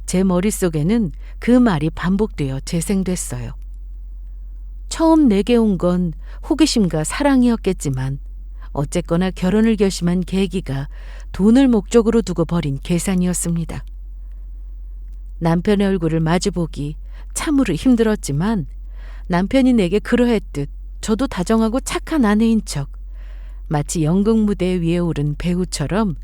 제 머릿속에는 그 말이 반복되어 재생됐어요. 처음 내게 온 건 호기심과 사랑이었겠지만 어쨌거나 결혼을 결심한 계기가 돈을 목적으로 두고 벌인 계산이었습니다. 남편의 얼굴을 마주보기 참으로 힘들었지만 남편이 내게 그러했듯 저도 다정하고 착한 아내인 척 마치 연극 무대 위에 오른 배우처럼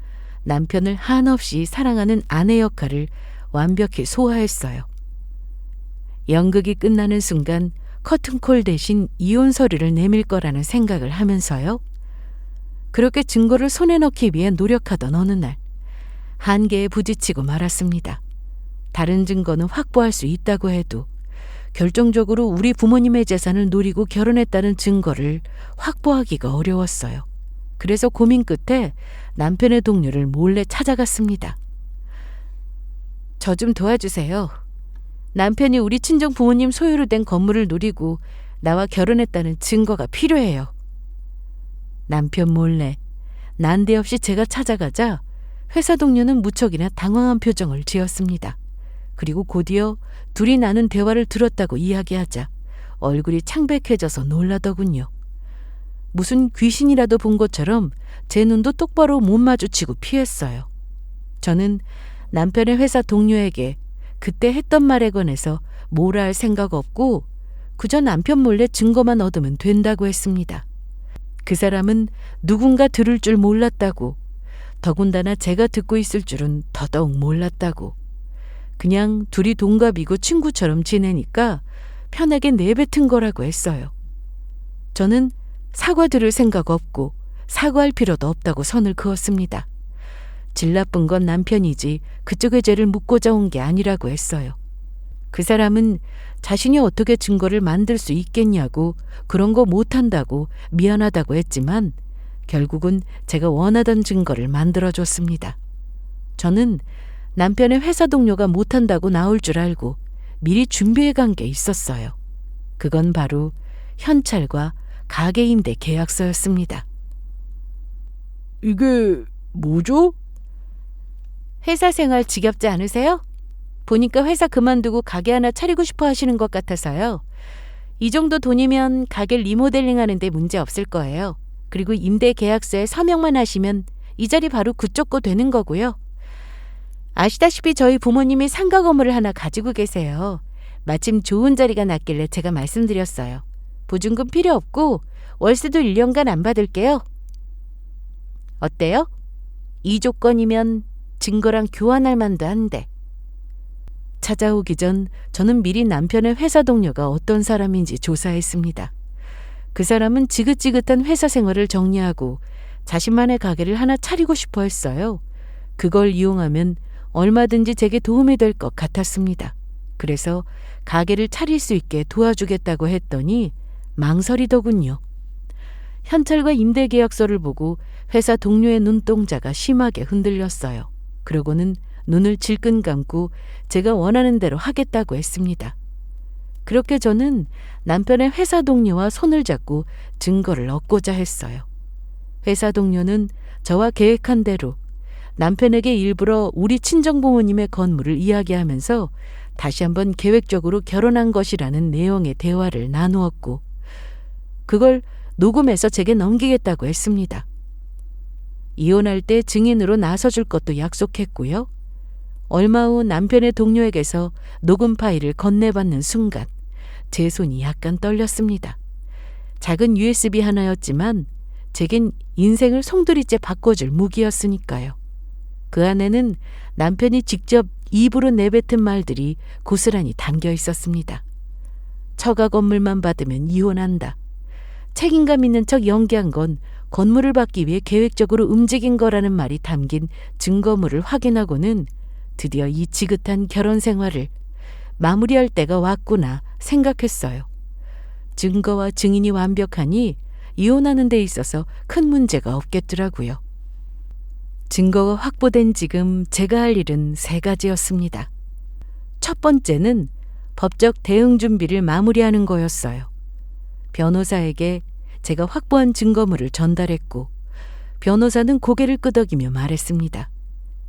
남편을 한없이 사랑하는 아내 역할을 완벽히 소화했어요. 연극이 끝나는 순간 커튼콜 대신 이혼 서류를 내밀 거라는 생각을 하면서요. 그렇게 증거를 손에 넣기 위해 노력하던 어느 날 한계에 부딪히고 말았습니다. 다른 증거는 확보할 수 있다고 해도 결정적으로 우리 부모님의 재산을 노리고 결혼했다는 증거를 확보하기가 어려웠어요. 그래서 고민 끝에 남편의 동료를 몰래 찾아갔습니다. 저 좀 도와주세요. 남편이 우리 친정 부모님 소유로 된 건물을 노리고 나와 결혼했다는 증거가 필요해요. 남편 몰래 난데없이 제가 찾아가자 회사 동료는 무척이나 당황한 표정을 지었습니다. 그리고 곧이어 둘이 나눈 대화를 들었다고 이야기하자 얼굴이 창백해져서 놀라더군요. 무슨 귀신이라도 본 것처럼 제 눈도 똑바로 못 마주치고 피했어요. 저는 남편의 회사 동료에게 그때 했던 말에 관해서 뭐라 할 생각 없고 그저 남편 몰래 증거만 얻으면 된다고 했습니다. 그 사람은 누군가 들을 줄 몰랐다고, 더군다나 제가 듣고 있을 줄은 더더욱 몰랐다고, 그냥 둘이 동갑이고 친구처럼 지내니까 편하게 내뱉은 거라고 했어요. 저는 사과 들을 생각 없고 사과할 필요도 없다고 선을 그었습니다. 질 나쁜 건 남편이지 그쪽의 죄를 묻고자 온 게 아니라고 했어요. 그 사람은 자신이 어떻게 증거를 만들 수 있겠냐고 그런 거 못한다고 미안하다고 했지만 결국은 제가 원하던 증거를 만들어줬습니다. 저는 남편의 회사 동료가 못한다고 나올 줄 알고 미리 준비해 간 게 있었어요. 그건 바로 현찰과 가계임대 계약서였습니다. 이게 뭐죠? 회사 생활 지겹지 않으세요? 보니까 회사 그만두고 가게 하나 차리고 싶어 하시는 것 같아서요. 이 정도 돈이면 가게 리모델링 하는데 문제 없을 거예요. 그리고 임대 계약서에 서명만 하시면 이 자리 바로 그쪽 거 되는 거고요. 아시다시피 저희 부모님이 상가 건물을 하나 가지고 계세요. 마침 좋은 자리가 났길래 제가 말씀드렸어요. 보증금 필요 없고 월세도 1년간 안 받을게요. 어때요? 이 조건이면 증거랑 교환할 만도 한데. 찾아오기 전 저는 미리 남편의 회사 동료가 어떤 사람인지 조사했습니다. 그 사람은 지긋지긋한 회사 생활을 정리하고 자신만의 가게를 하나 차리고 싶어 했어요. 그걸 이용하면 얼마든지 제게 도움이 될 것 같았습니다. 그래서 가게를 차릴 수 있게 도와주겠다고 했더니 망설이더군요. 현찰과 임대계약서를 보고 회사 동료의 눈동자가 심하게 흔들렸어요. 그러고는 눈을 질끈 감고 제가 원하는 대로 하겠다고 했습니다. 그렇게 저는 남편의 회사 동료와 손을 잡고 증거를 얻고자 했어요. 회사 동료는 저와 계획한 대로 남편에게 일부러 우리 친정부모님의 건물을 이야기하면서 다시 한번 계획적으로 결혼한 것이라는 내용의 대화를 나누었고 그걸 녹음해서 제게 넘기겠다고 했습니다. 이혼할 때 증인으로 나서줄 것도 약속했고요. 얼마 후 남편의 동료에게서 녹음 파일을 건네받는 순간 제 손이 약간 떨렸습니다. 작은 USB 하나였지만 제겐 인생을 송두리째 바꿔줄 무기였으니까요. 그 안에는 남편이 직접 입으로 내뱉은 말들이 고스란히 담겨 있었습니다. 처가 건물만 받으면 이혼한다. 책임감 있는 척 연기한 건 건물을 받기 위해 계획적으로 움직인 거라는 말이 담긴 증거물을 확인하고는 드디어 이 지긋한 결혼 생활을 마무리할 때가 왔구나 생각했어요. 증거와 증인이 완벽하니 이혼하는 데 있어서 큰 문제가 없겠더라고요. 증거가 확보된 지금 제가 할 일은 3가지였습니다. 첫 번째는 법적 대응 준비를 마무리하는 거였어요. 변호사에게 제가 확보한 증거물을 전달했고 변호사는 고개를 끄덕이며 말했습니다.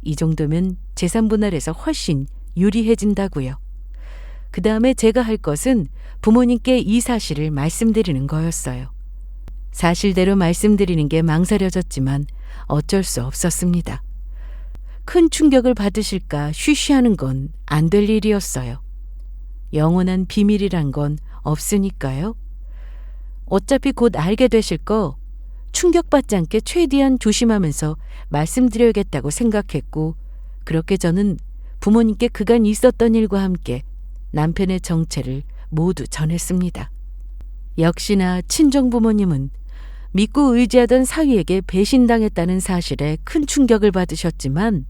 이 정도면 재산 분할에서 훨씬 유리해진다고요. 그 다음에 제가 할 것은 부모님께 이 사실을 말씀드리는 거였어요. 사실대로 말씀드리는 게 망설여졌지만 어쩔 수 없었습니다. 큰 충격을 받으실까 쉬쉬하는 건 안 될 일이었어요. 영원한 비밀이란 건 없으니까요. 어차피 곧 알게 되실 거 충격받지 않게 최대한 조심하면서 말씀드려야겠다고 생각했고 그렇게 저는 부모님께 그간 있었던 일과 함께 남편의 정체를 모두 전했습니다. 역시나 친정부모님은 믿고 의지하던 사위에게 배신당했다는 사실에 큰 충격을 받으셨지만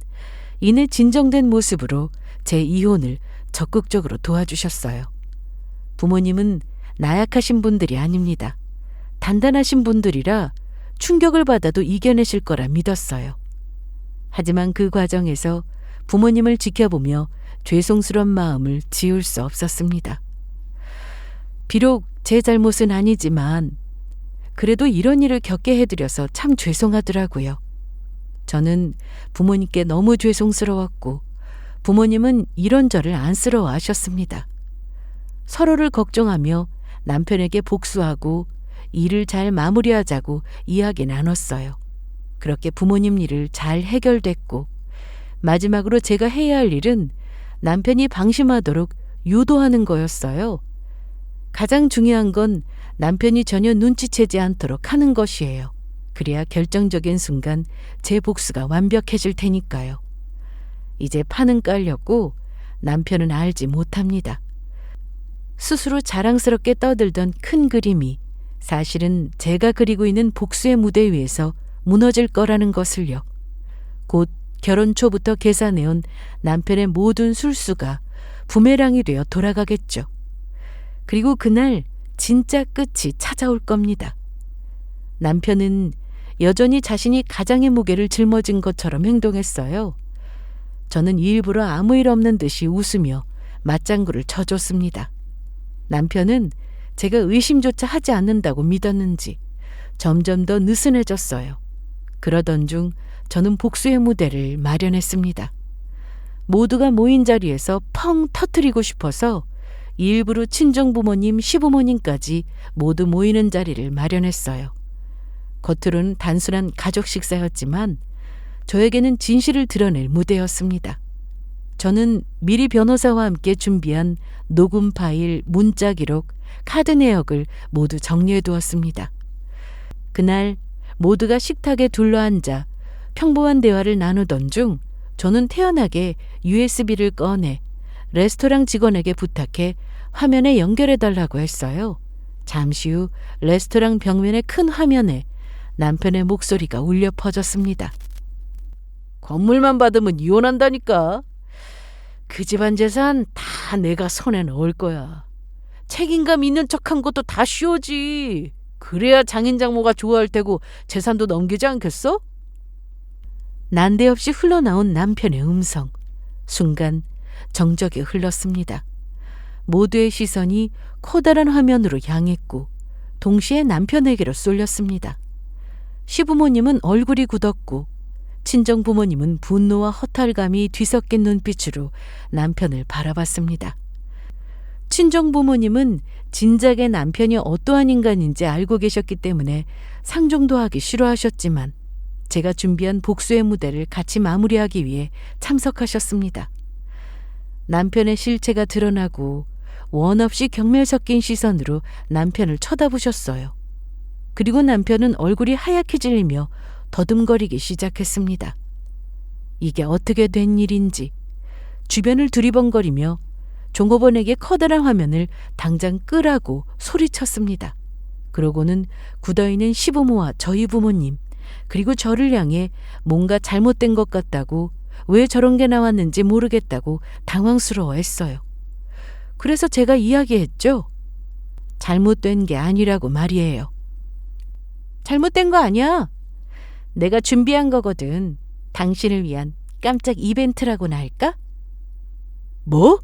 이내 진정된 모습으로 제 이혼을 적극적으로 도와주셨어요. 부모님은 나약하신 분들이 아닙니다. 단단하신 분들이라 충격을 받아도 이겨내실 거라 믿었어요. 하지만 그 과정에서 부모님을 지켜보며 죄송스러운 마음을 지울 수 없었습니다. 비록 제 잘못은 아니지만 그래도 이런 일을 겪게 해드려서 참 죄송하더라고요. 저는 부모님께 너무 죄송스러웠고 부모님은 이런 저를 안쓰러워하셨습니다. 서로를 걱정하며 남편에게 복수하고 일을 잘 마무리하자고 이야기 나눴어요. 그렇게 부모님 일을 잘 해결됐고 마지막으로 제가 해야 할 일은 남편이 방심하도록 유도하는 거였어요. 가장 중요한 건 남편이 전혀 눈치채지 않도록 하는 것이에요. 그래야 결정적인 순간 제 복수가 완벽해질 테니까요. 이제 판은 깔렸고 남편은 알지 못합니다. 스스로 자랑스럽게 떠들던 큰 그림이 사실은 제가 그리고 있는 복수의 무대 위에서 무너질 거라는 것을요. 곧 결혼 초부터 계산해온 남편의 모든 술수가 부메랑이 되어 돌아가겠죠. 그리고 그날 진짜 끝이 찾아올 겁니다. 남편은 여전히 자신이 가장의 무게를 짊어진 것처럼 행동했어요. 저는 일부러 아무 일 없는 듯이 웃으며 맞장구를 쳐줬습니다. 남편은 제가 의심조차 하지 않는다고 믿었는지 점점 더 느슨해졌어요. 그러던 중 저는 복수의 무대를 마련했습니다. 모두가 모인 자리에서 펑 터뜨리고 싶어서 일부러 친정부모님, 시부모님까지 모두 모이는 자리를 마련했어요. 겉으로는 단순한 가족 식사였지만 저에게는 진실을 드러낼 무대였습니다. 저는 미리 변호사와 함께 준비한 녹음 파일, 문자 기록, 카드 내역을 모두 정리해 두었습니다. 그날 모두가 식탁에 둘러앉아 평범한 대화를 나누던 중 저는 태연하게 USB를 꺼내 레스토랑 직원에게 부탁해 화면에 연결해달라고 했어요. 잠시 후 레스토랑 벽면의 큰 화면에 남편의 목소리가 울려 퍼졌습니다. 건물만 받으면 이혼한다니까. 그 집안 재산 다 내가 손에 넣을 거야. 책임감 있는 척한 것도 다 쉬워지. 그래야 장인장모가 좋아할 테고 재산도 넘기지 않겠어? 난데없이 흘러나온 남편의 음성. 순간 정적이 흘렀습니다. 모두의 시선이 커다란 화면으로 향했고 동시에 남편에게로 쏠렸습니다. 시부모님은 얼굴이 굳었고 친정부모님은 분노와 허탈감이 뒤섞인 눈빛으로 남편을 바라봤습니다. 친정부모님은 진작에 남편이 어떠한 인간인지 알고 계셨기 때문에 상종도 하기 싫어하셨지만 제가 준비한 복수의 무대를 같이 마무리하기 위해 참석하셨습니다. 남편의 실체가 드러나고 원 없이 경멸 섞인 시선으로 남편을 쳐다보셨어요. 그리고 남편은 얼굴이 하얗게 질리며 더듬거리기 시작했습니다. 이게 어떻게 된 일인지 주변을 두리번거리며 종업원에게 커다란 화면을 당장 끄라고 소리쳤습니다. 그러고는 굳어있는 시부모와 저희 부모님 그리고 저를 향해 뭔가 잘못된 것 같다고 왜 저런 게 나왔는지 모르겠다고 당황스러워했어요. 그래서 제가 이야기했죠. 잘못된 게 아니라고 말이에요. 잘못된 거 아니야. 내가 준비한 거거든. 당신을 위한 깜짝 이벤트라고나 할까? 뭐?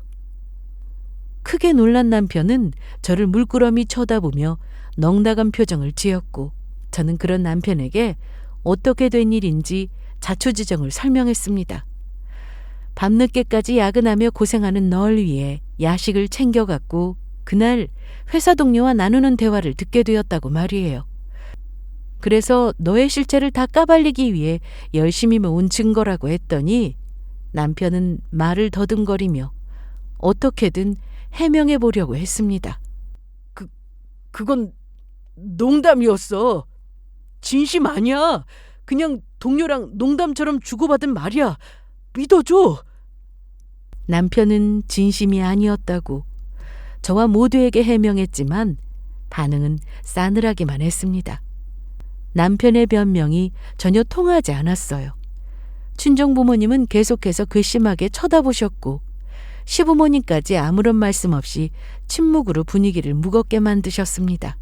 크게 놀란 남편은 저를 물끄러미 쳐다보며 넉나간 표정을 지었고, 저는 그런 남편에게 어떻게 된 일인지 자초지정을 설명했습니다. 밤늦게까지 야근하며 고생하는 널 위해 야식을 챙겨갔고, 그날 회사 동료와 나누는 대화를 듣게 되었다고 말이에요. 그래서 너의 실체를 다 까발리기 위해 열심히 모은 증거라고 했더니 남편은 말을 더듬거리며 어떻게든 해명해 보려고 했습니다. 그건 농담이었어. 진심 아니야. 그냥 동료랑 농담처럼 주고받은 말이야. 믿어줘. 남편은 진심이 아니었다고 저와 모두에게 해명했지만 반응은 싸늘하기만 했습니다. 남편의 변명이 전혀 통하지 않았어요. 친정부모님은 계속해서 괘씸하게 쳐다보셨고, 시부모님까지 아무런 말씀 없이 침묵으로 분위기를 무겁게 만드셨습니다.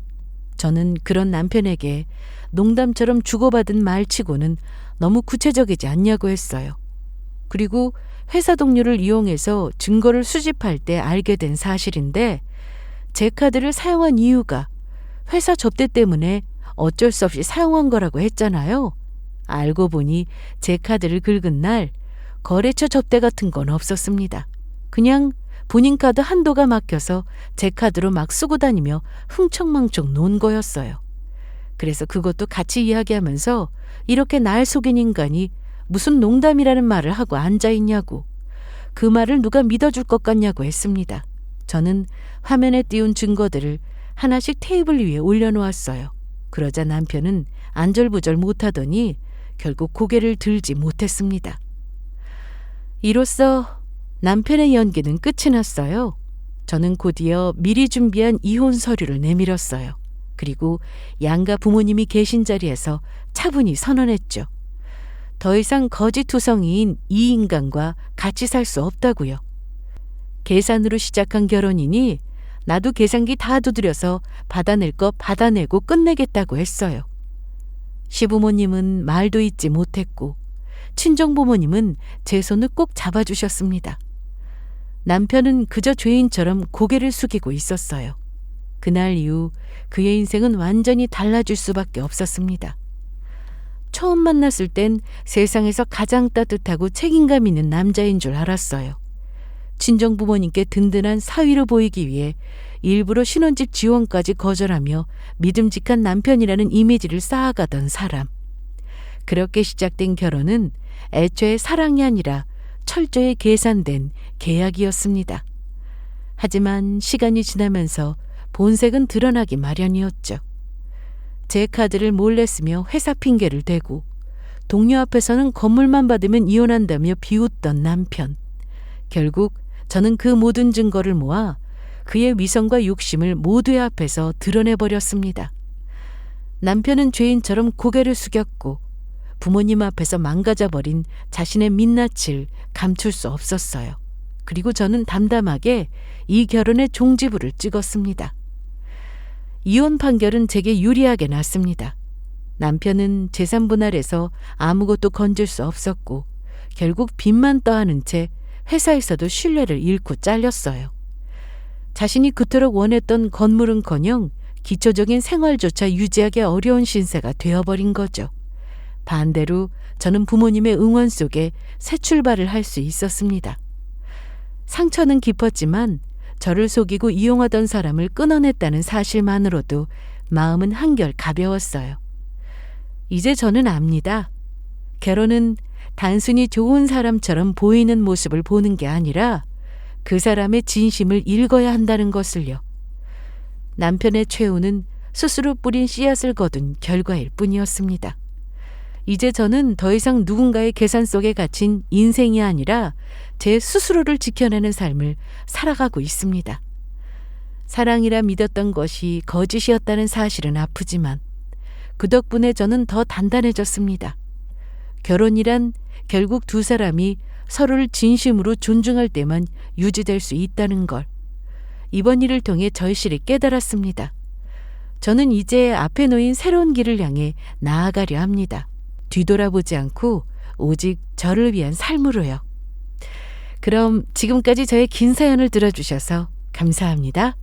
저는 그런 남편에게 농담처럼 주고받은 말치고는 너무 구체적이지 않냐고 했어요. 그리고 회사 동료를 이용해서 증거를 수집할 때 알게 된 사실인데, 제 카드를 사용한 이유가 회사 접대 때문에 어쩔 수 없이 사용한 거라고 했잖아요. 알고 보니 제 카드를 긁은 날 거래처 접대 같은 건 없었습니다. 그냥 본인 카드 한도가 막혀서 제 카드로 막 쓰고 다니며 흥청망청 논 거였어요. 그래서 그것도 같이 이야기하면서 이렇게 날 속인 인간이 무슨 농담이라는 말을 하고 앉아있냐고, 그 말을 누가 믿어줄 것 같냐고 했습니다. 저는 화면에 띄운 증거들을 하나씩 테이블 위에 올려놓았어요. 그러자 남편은 안절부절 못하더니 결국 고개를 들지 못했습니다. 이로써 남편의 연기는 끝이 났어요. 저는 곧이어 미리 준비한 이혼 서류를 내밀었어요. 그리고 양가 부모님이 계신 자리에서 차분히 선언했죠. 더 이상 거짓투성이인 이 인간과 같이 살 수 없다고요. 계산으로 시작한 결혼이니 나도 계산기 다 두드려서 받아낼 거 받아내고 끝내겠다고 했어요. 시부모님은 말도 잇지 못했고, 친정부모님은 제 손을 꼭 잡아주셨습니다. 남편은 그저 죄인처럼 고개를 숙이고 있었어요. 그날 이후 그의 인생은 완전히 달라질 수밖에 없었습니다. 처음 만났을 땐 세상에서 가장 따뜻하고 책임감 있는 남자인 줄 알았어요. 친정부모님께 든든한 사위로 보이기 위해 일부러 신혼집 지원까지 거절하며 믿음직한 남편이라는 이미지를 쌓아가던 사람. 그렇게 시작된 결혼은 애초에 사랑이 아니라 철저히 계산된 계약이었습니다. 하지만 시간이 지나면서 본색은 드러나기 마련이었죠. 제 카드를 몰래 쓰며 회사 핑계를 대고, 동료 앞에서는 건물만 받으면 이혼한다며 비웃던 남편. 결국 저는 그 모든 증거를 모아 그의 위선과 욕심을 모두의 앞에서 드러내버렸습니다. 남편은 죄인처럼 고개를 숙였고, 부모님 앞에서 망가져버린 자신의 민낯을 감출 수 없었어요. 그리고 저는 담담하게 이 결혼의 종지부를 찍었습니다. 이혼 판결은 제게 유리하게 났습니다. 남편은 재산 분할에서 아무것도 건질 수 없었고, 결국 빚만 떠안은 채 회사에서도 신뢰를 잃고 잘렸어요. 자신이 그토록 원했던 건물은커녕 기초적인 생활조차 유지하기 어려운 신세가 되어버린 거죠. 반대로 저는 부모님의 응원 속에 새 출발을 할 수 있었습니다. 상처는 깊었지만 저를 속이고 이용하던 사람을 끊어냈다는 사실만으로도 마음은 한결 가벼웠어요. 이제 저는 압니다. 결혼은 단순히 좋은 사람처럼 보이는 모습을 보는 게 아니라 그 사람의 진심을 읽어야 한다는 것을요. 남편의 최후는 스스로 뿌린 씨앗을 거둔 결과일 뿐이었습니다. 이제 저는 더 이상 누군가의 계산 속에 갇힌 인생이 아니라 제 스스로를 지켜내는 삶을 살아가고 있습니다. 사랑이라 믿었던 것이 거짓이었다는 사실은 아프지만 그 덕분에 저는 더 단단해졌습니다. 결혼이란 결국 두 사람이 서로를 진심으로 존중할 때만 유지될 수 있다는 걸 이번 일을 통해 절실히 깨달았습니다. 저는 이제 앞에 놓인 새로운 길을 향해 나아가려 합니다. 뒤돌아보지 않고 오직 저를 위한 삶으로요. 그럼 지금까지 저의 긴 사연을 들어주셔서 감사합니다.